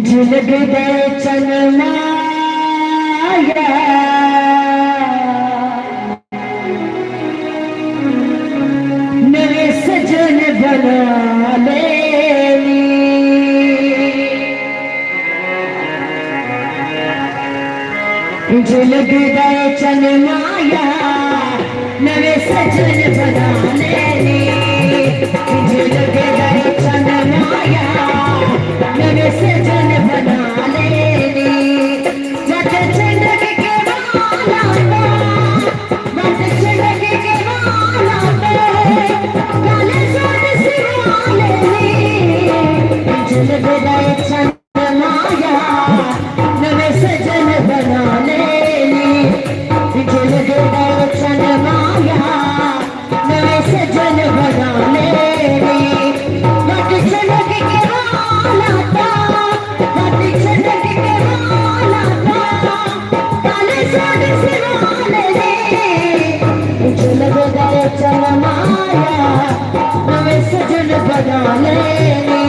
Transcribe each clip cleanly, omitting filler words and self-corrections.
झुलग गए चनमाया नवे सजन बना लेनी झुलग गए चनमाया नवे सजन बना लेनी झुलग गए चनमाया नवे सजन बना लेनी मत चढ़क के वाला मत चढ़क के वाला काले सोने सिवा लेनी झुलग गए चनमाया नवे सजन बना लेनी झुलग गए चनमाया नवे सजन बना लेनी मत चढ़क के वाला मत चढ़क के वाला काले सोने सिवा लेनी झुलग गए चनमाया नवे सजन बना लेनी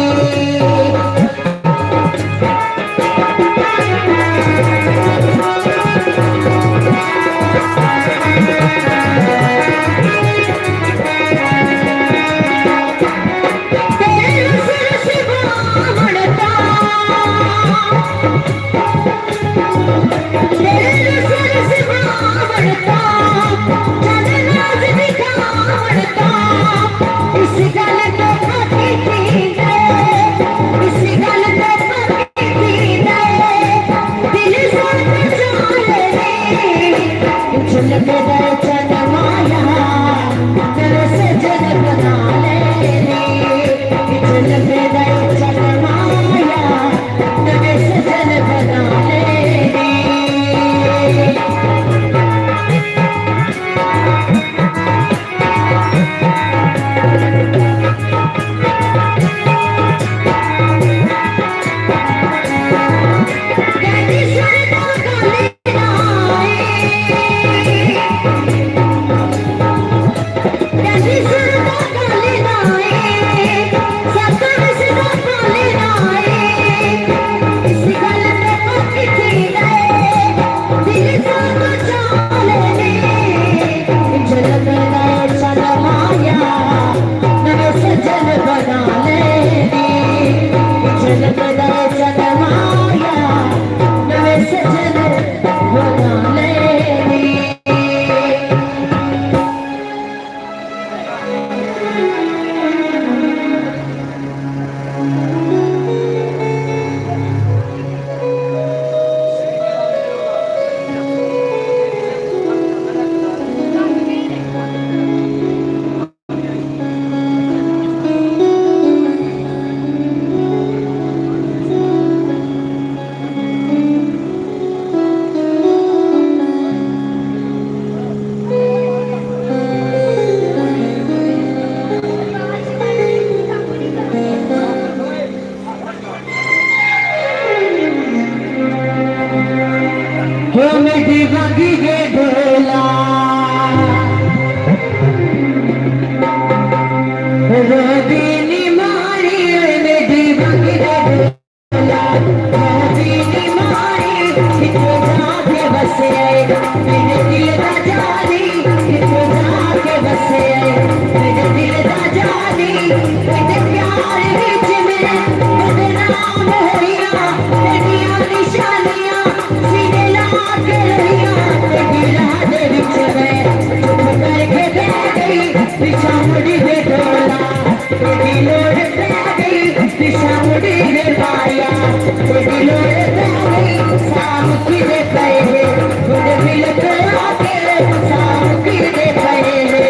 रोबीनी मारी मेरी बगिया डोला, रोबीनी मारी कितने जाके बसे मेरे दिल दा जानी, कितने जाके बसे मेरे दिल दा जानी, तेरे प्यार विच मैं बदनाम होइया, तेरियां निशानियां सीने ला के रहियां, तेरी राह दे विच मैं चुप करके बह गई, पिछा मुड़ी दे डोला, तेरी लोड़ पै गई, पिछा मुड़ी दे पाया, तेरी लोड़ पै गई, साम की दे पहले खुद मिल कर आके साम की दे पहले।